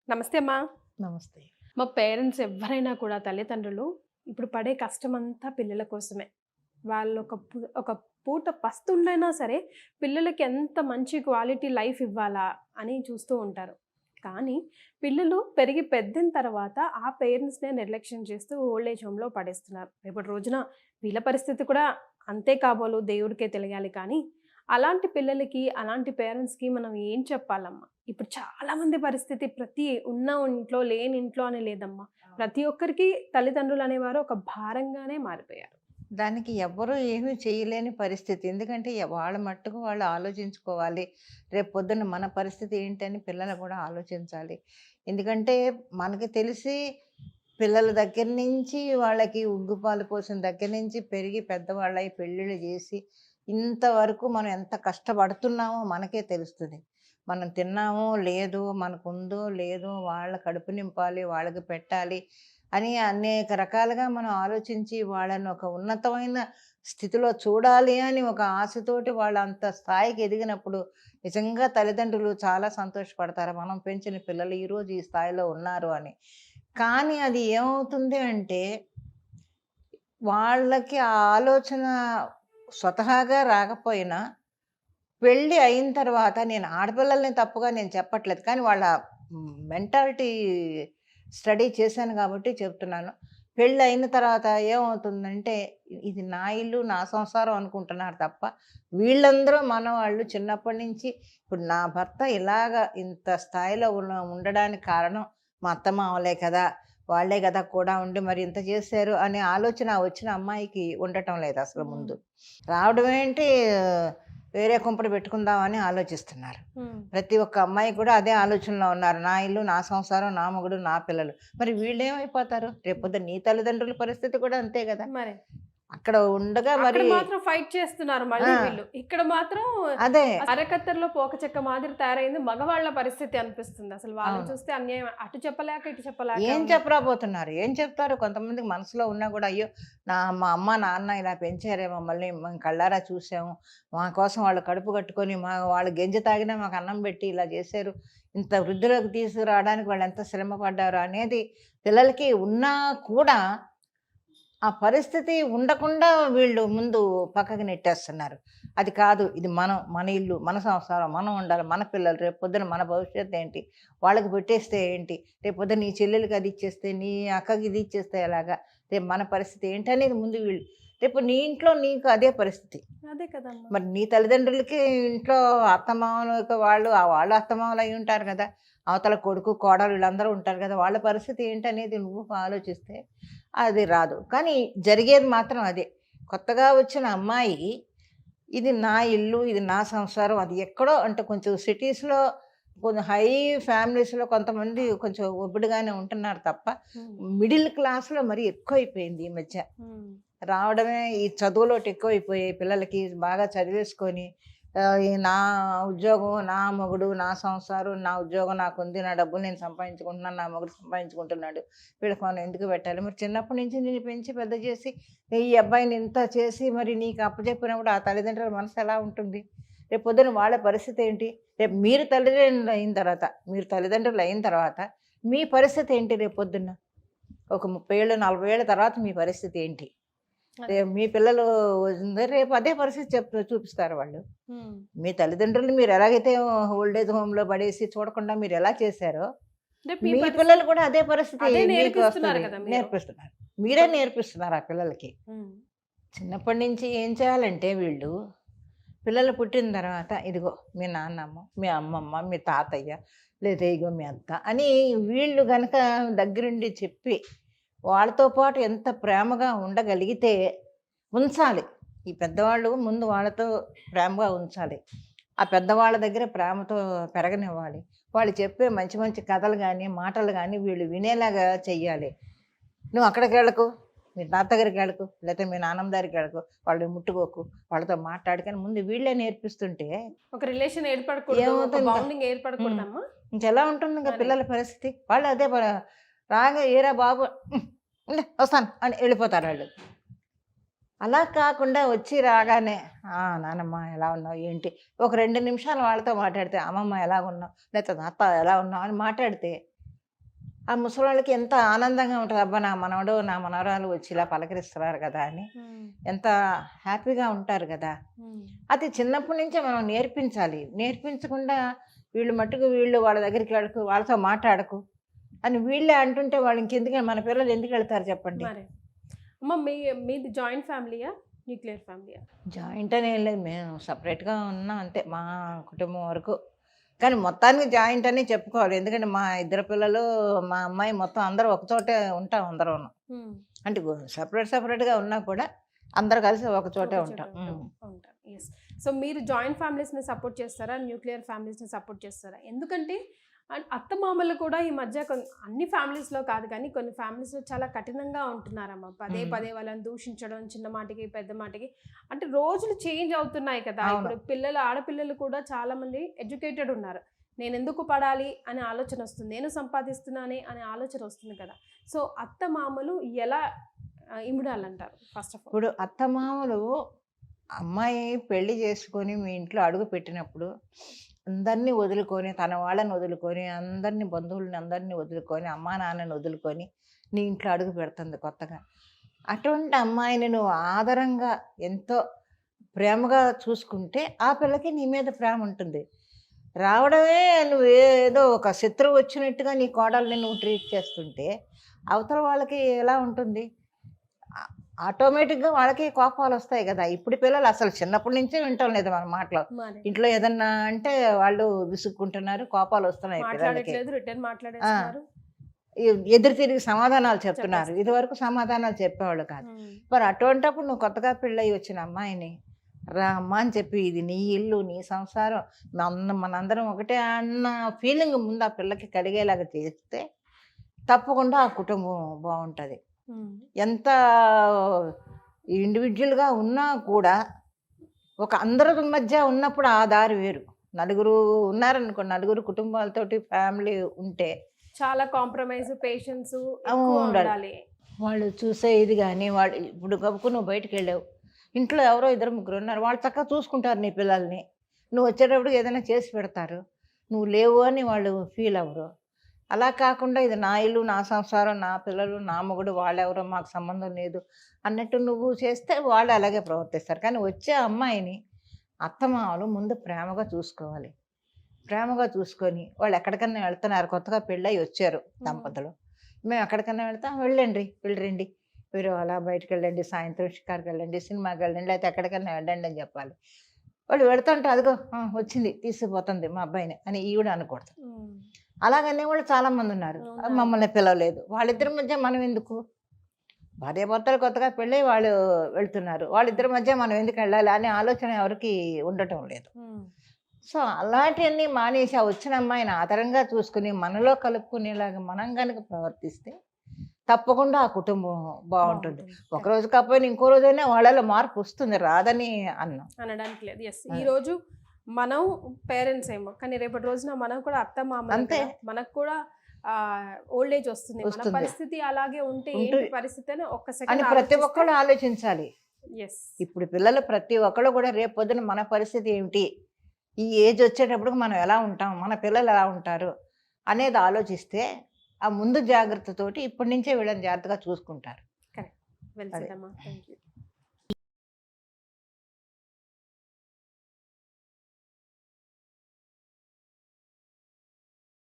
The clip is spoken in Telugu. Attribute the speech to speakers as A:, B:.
A: నమస్తే అమ్మా.
B: నమస్తే.
A: మా పేరెంట్స్ ఎవ్వరైనా కూడా తల్లిదండ్రులు ఇప్పుడు పడే కష్టమంతా పిల్లల కోసమే. వాళ్ళు ఒక పూట పస్తుండైనా సరే పిల్లలకి ఎంత మంచి క్వాలిటీ లైఫ్ ఇవ్వాలా అని చూస్తూ ఉంటారు. కానీ పిల్లలు పెరిగి పెద్దిన తర్వాత ఆ పేరెంట్స్‌నే నిర్లక్ష్యం చేస్తూ ఓల్డ్ ఏజ్ హోమ్‌లో పడేస్తున్నారు. రేపటి రోజున వీళ్ళ పరిస్థితి కూడా అంతే కాబోలు దేవుడికే తెలియాలి కానీ, అలాంటి పిల్లలకి, అలాంటి పేరెంట్స్‌కి మనం ఏం చెప్పాలమ్మా? ఇప్పుడు చాలామంది పరిస్థితి ప్రతి ఉన్న ఇంట్లో, లేని ఇంట్లో అని లేదమ్మా. ప్రతి ఒక్కరికి తల్లిదండ్రులు అనేవారు ఒక భారంగానే మారిపోయారు.
B: దానికి ఎవ్వరు ఏమీ చేయలేని పరిస్థితి. ఎందుకంటే వాళ్ళ మట్టుకు వాళ్ళు ఆలోచించుకోవాలి. రేపు పొద్దున్న మన పరిస్థితి ఏంటని పిల్లలు కూడా ఆలోచించాలి. ఎందుకంటే మనకి తెలిసి పిల్లల దగ్గర నుంచి వాళ్ళకి ఉగ్గుపాలు పోసిన దగ్గర నుంచి పెరిగి పెద్దవాళ్ళై పెళ్ళిళ్ళు చేసి ఇంతవరకు మనం ఎంత కష్టపడుతున్నామో మనకే తెలుస్తది. మనం తిన్నామో లేదో, మనకుందో లేదో, వాళ్ళ కడుపు నింపాలి, వాళ్ళకి పెట్టాలి అని అనేక రకాలుగా మనం ఆలోచించి వాళ్ళని ఒక ఉన్నతమైన స్థితిలో చూడాలి అని ఒక ఆశతోటి వాళ్ళు అంత స్థాయికి ఎదిగినప్పుడు నిజంగా తల్లిదండ్రులు చాలా సంతోషపడతారు. మనం పెంచిన పిల్లలు ఈరోజు ఈ స్థాయిలో ఉన్నారు అని. కానీ అది ఏమవుతుంది అంటే వాళ్ళకి ఆ ఆలోచన స్వతహాగా రాకపోయినా పెళ్లి అయిన తర్వాత నేను ఆడపిల్లల్ని తప్పుగా నేను చెప్పట్లేదు. కానీ వాళ్ళ మెంటాలిటీ స్టడీ చేశాను కాబట్టి చెప్తున్నాను. పెళ్ళయిన తర్వాత ఏమవుతుందంటే, ఇది నా ఇల్లు, నా సంసారం అనుకుంటున్నారు తప్ప, వీళ్ళందరూ మనవాళ్ళు చిన్నప్పటి నుంచి ఇప్పుడు నా భర్త ఇలాగ ఇంత స్థాయిలో ఉండడానికి కారణం మా అత్తమామలే కదా! వాళ్ళే గదా కూడా ఉండి మరి ఇంత చేశారు అనే ఆలోచన వచ్చిన అమ్మాయికి ఉండటం లేదు అసలు
A: హ్మ్.
B: ముందు. రావడం ఏంటి వేరే కుంపటి పెట్టుకుందామని ఆలోచిస్తున్నారు.
A: హ్మ్.
B: ప్రతి ఒక్క అమ్మాయి కూడా అదే ఆలోచనలో ఉన్నారు. నా ఇల్లు, నా సంసారం, నా మొగుడు, నా పిల్లలు. మరి వీళ్ళేమైపోతారు? రేపొద్దున నీ తల్లిదండ్రుల పరిస్థితి కూడా అంతే గదా!
A: మరి
B: అక్కడ ఉండగా
A: అక్కడ
B: మరి
A: మాత్రం ఫైట్ చేస్తున్నారు మళ్ళీ
B: ఆ!
A: వీళ్ళు. ఇక్కడ మాత్రం
B: అదే.
A: అరకత్తెరలో పోకచెక్క మాదిరి తయారైంది మగవాళ్ళ పరిస్థితి అనిపిస్తుంది. అసలు వాళ్ళని
B: అవును.
A: చూస్తే అన్యాయం అటు చెప్పలేక, ఇటు చెప్పలేక
B: ఏం
A: ఉన్నట్టుగా.
B: చెప్పరాబోతున్నారు? ఏం చెప్తారు? కొంతమందికి మనసులో ఉన్నా గూడా, అయ్యో! మా అమ్మ, నాన్న ఇలా పెంచారే మమ్మల్ని, మేము కళ్ళారా చూసాము. మా కోసం వాళ్ళు కడుపు కట్టుకొని, వాళ్ళు గంజి తాగినా మాకు అన్నం పెట్టి ఇలా చేశారు. ఇంత వృద్ధిలోకి తీసుకురావడానికి వాళ్ళెంత శ్రమ పడ్డారు అనేది పిల్లలకి ఉన్నా కూడా ఆ పరిస్థితి ఉండకుండా వీళ్ళు ముందు పక్కకి నెట్టేస్తున్నారు. అది కాదు, ఇది మన ఇల్లు, మన సంసారం, మనం ఉండాలి, మన పిల్లలు, రేపొద్దున మన భవిష్యత్తు ఏంటి? వాళ్ళకి పెట్టేస్తే ఏంటి? రేపొద్దున నీ చెల్లెలికి అది ఇచ్చేస్తే, నీ అక్కకి ఇది ఇచ్చేస్తే ఎలాగా? రేపు మన పరిస్థితి ఏంటనేది ముందు వీళ్ళు రేపు నీ ఇంట్లో నీకు అదే పరిస్థితి.
A: అదే కదమ్మా!
B: మరి నీ తల్లిదండ్రులకి ఇంట్లో అత్తమామలకి వాళ్ళు అత్తమామలు అయి ఉంటారు కదా! అవతల కొడుకు, కోడలు వీళ్ళందరూ ఉంటారు కదా! వాళ్ళ పరిస్థితి ఏంటనేది నువ్వు ఆలోచిస్తే అది రాదు. కానీ జరిగేది మాత్రం అదే. కొత్తగా వచ్చిన అమ్మాయి ఇది నా ఇల్లు, ఇది నా సంసారం, అది ఎక్కడో అంటే కొంచెం సిటీస్‌లో కొంచెం హై ఫ్యామిలీస్‌లో కొంతమంది కొంచెం ఒబ్బిడిగానే ఉంటున్నారు తప్ప,
A: హ్మ్.
B: మిడిల్ క్లాస్‌లో మరీ ఎక్కువైపోయింది ఈ మధ్య.
A: హ్మ్.
B: రావడమే ఈ చదువులోటి ఎక్కువైపోయాయి పిల్లలకి. బాగా చదివేసుకొని ఈ నా ఉద్యోగం, నా మొగుడు, నా సంసారం, నా ఉద్యోగం నాకుంది, నా డబ్బులు నేను సంపాదించుకుంటున్నాను, నా మొగుడు సంపాదించుకుంటున్నాడు. వీళ్ళకి మనం ఎందుకు పెట్టాలి? మరి చిన్నప్పటి నుంచి నిన్ను పెంచి పెద్ద చేసి, ఈ అబ్బాయిని ఇంత చేసి మరి నీకు అప్పజెప్పినప్పుడు ఆ తల్లిదండ్రుల మనసు ఎలా ఉంటుంది? రేపొద్దున వాళ్ళ పరిస్థితి ఏంటి? రేపు మీరు తల్లిదండ్రులు అయిన తర్వాత మీ పరిస్థితి ఏంటి రేపొద్దున్న? ఒక 30 ఏళ్ళు, 40 ఏళ్ల తర్వాత మీ పరిస్థితి ఏంటి?
A: అదే.
B: రేపు మీ పిల్లలు రేపు అదే పరిస్థితి చూపిస్తారు వాళ్ళు.
A: హ్మ్.
B: మీ తల్లిదండ్రులని మీరు ఎలాగైతే ఓల్డ్ ఏజ్ హోమ్‌లో పడేసి చూడకుండా మీరెలా చేశారో,
A: రేపు మీ
B: మీ పిల్లలు
A: పరిస్థితి
B: కూడా అదే పరిస్థితి
A: అదే
B: మీకు
A: నేర్పిస్తున్నారు
B: వస్తది.
A: కదా మీరు.
B: నేర్పిస్తున్నారు. మీరే
A: ఇప్పుడు
B: నేర్పిస్తున్నారు ఆ పిల్లలకి.
A: హ్మ్.
B: చిన్నప్పటి నుంచి ఏం చేయాలంటే వీళ్ళు, పిల్లలు పుట్టిన తర్వాత ఇదిగో మీ నాన్నమ్మ, మీ అమ్మమ్మ, మీ తాతయ్య లేదా ఇగో మీ అత్త అని వీళ్ళు గనక దగ్గరుండి చెప్పి, వాళ్ళతో పాటు ఎంత ప్రేమగా ఉండగలిగితే ఉంచాలి. ఈ పెద్దవాళ్ళు ముందు వాళ్ళతో ప్రేమగా ఉంచాలి. ఆ పెద్దవాళ్ళ దగ్గర ప్రేమతో పెరగనివ్వాలి. వాళ్ళు చెప్పే మంచి మంచి కథలు గానీ, మాటలు గానీ వీళ్ళు వినేలాగా చెయ్యాలి. "నువ్వు అక్కడికెళ్ళకు, మీ తాత దగ్గరికెళ్ళకు, లేతే మీ నాన్నమ్మ దగ్గరికెళ్ళకు, వాళ్ళని ముట్టుకోకు, వాళ్ళతో మాట్లాడకు" అని ముందు వీళ్ళే నేర్పిస్తుంటే
A: ఒక రిలేషన్ ఏర్పడకూడదు. ఒక
B: ఏమవుతుంది ఇంకా
A: బౌండింగ్
B: హ్మ్.
A: ఏర్పడకూడదమ్మా?
B: ఇంకెలా ఉంటుంది ఇంక
A: మరి.
B: పిల్లల పరిస్థితి? వాళ్ళు అదే రాంగానే "ఏరా బాబు ఉండే వస్తాను" అని వెళ్ళిపోతారాళ్ళు. అలా కాకుండా వచ్చి రాగానే, నానమ్మ ఎలా ఉన్నావు? ఏంటి? ఒక 2 నిమిషాలు వాళ్ళతో మాట్లాడితే, అమ్మమ్మ ఎలాగున్నావు? లేతే అత్త ఎలా ఉన్నావు? అని మాట్లాడితే, ఆ ముసలోళ్ళకి ఎంత ఆనందంగా ఉంటుంది. అబ్బా! నా మనవడు, నా మనవరాలు వచ్చి ఇలా పలకరిస్తున్నారు కదా అని ఎంత హ్యాపీగా ఉంటారు కదా! అది చిన్నప్పటి నుంచే మనం నేర్పించాలి. నేర్పించకుండా వీళ్ళు మట్టుకు వీళ్ళు వాళ్ళ దగ్గరికి వెళ్ళకు, వాళ్ళతో మాట్లాడకు అని వీళ్ళే అంటుంటే వాళ్ళు ఇంకెందుకు మన పిల్లలు ఎందుకు వెళ్తారు చెప్పండి?
A: మరి అమ్మ మీది జాయింట్ ఫ్యామిలీయా, న్యూక్లియర్ ఫ్యామిలీయా?
B: జాయింట్ అని ఏం లేదు. మేము సెపరేట్‌గా ఉన్నాం అంతే మా కుటుంబం వరకు. కానీ మొత్తానికి జాయింట్ అని చెప్పుకోవాలి. ఎందుకంటే మా ఇద్దరు పిల్లలు, మా అమ్మాయి మొత్తం అందరూ ఒకచోటే ఉంటాం అందరూను. అంటే సెపరేట్‌గా ఉన్నా కూడా అందరూ కలిసి ఒక చోటే ఉంటాం.
A: ఉంటారు. ఎస్. సో మీరు జాయింట్ ఫ్యామిలీస్ని సపోర్ట్ చేస్తారా, న్యూక్లియర్ ఫ్యామిలీస్ని సపోర్ట్ చేస్తారా? ఎందుకంటే అత్తమామలు కూడా ఈ మధ్య అన్ని ఫ్యామిలీస్లో కాదు కానీ కొన్ని ఫ్యామిలీస్లో చాలా కఠినంగా ఉంటున్నారమ్మ. పదే పదే వాళ్ళని దూషించడం, చిన్న మాటకి పెద్ద మాటకి. అంటే రోజులు చేంజ్ అవుతున్నాయి కదా. ఇప్పుడు ఆడపిల్లలు కూడా చాలా మంది ఎడ్యుకేటెడ్ ఉన్నారు. నేను ఎందుకు పడాలి అనే ఆలోచన వస్తుంది, నేను సంపాదిస్తున్నానే అనే ఆలోచన వస్తుంది కదా. సో అత్తమామలు ఎలా ఇమిడాలంటారు? ఫస్ట్ ఆఫ్ ఆల్
B: ఇప్పుడు అత్తమామలు అమ్మాయి పెళ్లి చేసుకొని మీ ఇంట్లో అడుగు పెట్టినప్పుడు అందరినీ వదులుకొని, తన వాళ్ళని వదులుకొని, అందరినీ బంధువులని అందరినీ వదులుకొని, అమ్మా నాన్నని వదులుకొని నీ ఇంట్లో అడుగు పెడుతుంది కొత్తగా. అటువంటి అమ్మాయిని నువ్వు ఆదరంగా ఎంతో ప్రేమగా చూసుకుంటే ఆ పిల్లకి నీ మీద ప్రేమ ఉంటుంది. రావడమే నువ్వు ఏదో ఒక శత్రువు వచ్చినట్టుగా నీ కోడల్ని నువ్వు ట్రీట్ చేస్తుంటే అవతల వాళ్ళకి ఎలా ఉంటుంది? ఆటోమేటిక్‌గా వాళ్ళకి కోపాలు వస్తాయి కదా. ఇప్పుడు పిల్లలు అసలు చిన్నప్పటి నుంచే వింటం లేదు మన మాటలు. ఇంట్లో ఏదన్నా అంటే వాళ్ళు విసుక్కుంటున్నారు, కోపాలు వస్తున్నాయి పిల్లలకి. ఎదురు తిరిగి సమాధానాలు చెప్తున్నారు. ఇదివరకు సమాధానాలు చెప్పేవాళ్ళు కాదు. మరి అటువంటప్పుడు నువ్వు కొత్తగా పెళ్ళయి వచ్చిన అమ్మాయిని రా అమ్మా అని చెప్పి, ఇది నీ ఇల్లు, నీ సంసారం, మనందరం ఒకటే అన్న ఫీలింగ్ ముందు ఆ పిల్లకి కలిగేలాగా చేస్తే తప్పకుండా ఆ కుటుంబం బాగుంటుంది. ఎంత ఇండివిజువల్‌గా ఉన్నా కూడా ఒక అందరి మధ్య ఉన్నప్పుడు ఆ దారి వేరు. నలుగురు ఉన్నారనుకో, నలుగురు కుటుంబాలతోటి ఫ్యామిలీ ఉంటే
A: చాలా కాంప్రమైజ్, పేషెన్స్
B: ఉండాలి. వాళ్ళు చూసే ఇది కానీ వాళ్ళు ఇప్పుడు గబుకు నువ్వు బయటికి వెళ్ళావు, ఇంట్లో ఎవరో ఇద్దరు ముగ్గురు ఉన్నారు, వాళ్ళు చక్కగా చూసుకుంటారు నీ పిల్లల్ని. నువ్వు వచ్చేటప్పుడు ఏదైనా చేసి పెడతారు, నువ్వు లేవు అని వాళ్ళు ఫీల్ అవ్వరు. అలా కాకుండా ఇది నా ఇల్లు, నా సంసారం, నా పిల్లలు, నా మొగుడు, వాళ్ళెవరో మాకు సంబంధం లేదు అన్నట్టు నువ్వు చేస్తే వాళ్ళు అలాగే ప్రవర్తిస్తారు. కానీ వచ్చే అమ్మాయిని అత్తమామలు ముందు ప్రేమగా చూసుకోవాలి. ప్రేమగా చూసుకొని వాళ్ళు ఎక్కడికన్నా వెళ్తున్నారు, కొత్తగా పెళ్ళయి వచ్చారు దంపతులు, మేము ఎక్కడికన్నా వెళ్తాం, వెళ్ళిరండి మీరు అలా బయటకు వెళ్ళండి, సాయంత్రం షికారుకి వెళ్ళండి, సినిమాకి వెళ్ళండి, లేకపోతే ఎక్కడికన్నా వెళ్ళండి అని చెప్పాలి. వాళ్ళు వెళ్తుంటే అదిగో వచ్చింది తీసుకుపోతుంది మా అబ్బాయిని అని ఈవిడ అనకూడదు. అలాగనే వాళ్ళు చాలామంది ఉన్నారు, మమ్మల్ని పిలవలేదు, వాళ్ళిద్దరి మధ్య మనం ఎందుకు? భార్యాభర్తలు కొత్తగా పెళ్ళి వాళ్ళు వెళ్తున్నారు, వాళ్ళిద్దరి మధ్య మనం ఎందుకు వెళ్ళాలి అనే ఆలోచన ఎవరికి ఉండటం లేదు. సో అలాంటివన్నీ మానేసి ఆ వచ్చిన అమ్మాయిని ఆదరంగా చూసుకుని మనలో కలుపుకునేలాగా మనం కనుక ప్రవర్తిస్తే తప్పకుండా ఆ కుటుంబం బాగుంటుంది. ఒకరోజు కాకపోయినా ఇంకో రోజైనా వాళ్ళలో మార్పు వస్తుంది, రాదని
A: అనడానికి లేదు. ఎస్, ఈ రోజు మనం పేరెంట్స్ ఏమో, కానీ రేపటి రోజున మనం కూడా అత్త మామ అంతే, మనకు కూడా ఓల్డ్ ఏజ్ వస్తుంది, మన పరిస్థితి అలాగే ఉంటే ఏంటి పరిస్థితి అని ఒక్క సెకండ్
B: ప్రతి ఒక్కళ్ళు ఆలోచించాలి. ఇప్పుడు పిల్లలు ప్రతి ఒక్కళ్ళు కూడా రేపు పొద్దున మన పరిస్థితి ఏమిటి, ఈ ఏజ్ వచ్చేటప్పుడు మనం ఎలా ఉంటాం, మన పిల్లలు ఎలా ఉంటారు అనేది ఆలోచిస్తే ఆ ముందు జాగ్రత్తతోటి ఇప్పటి నుంచే వీళ్ళని జాగ్రత్తగా చూసుకుంటారు.
A: కరెక్ట్. వెల్ సెడ్ అమ్మా. థాంక్యూ.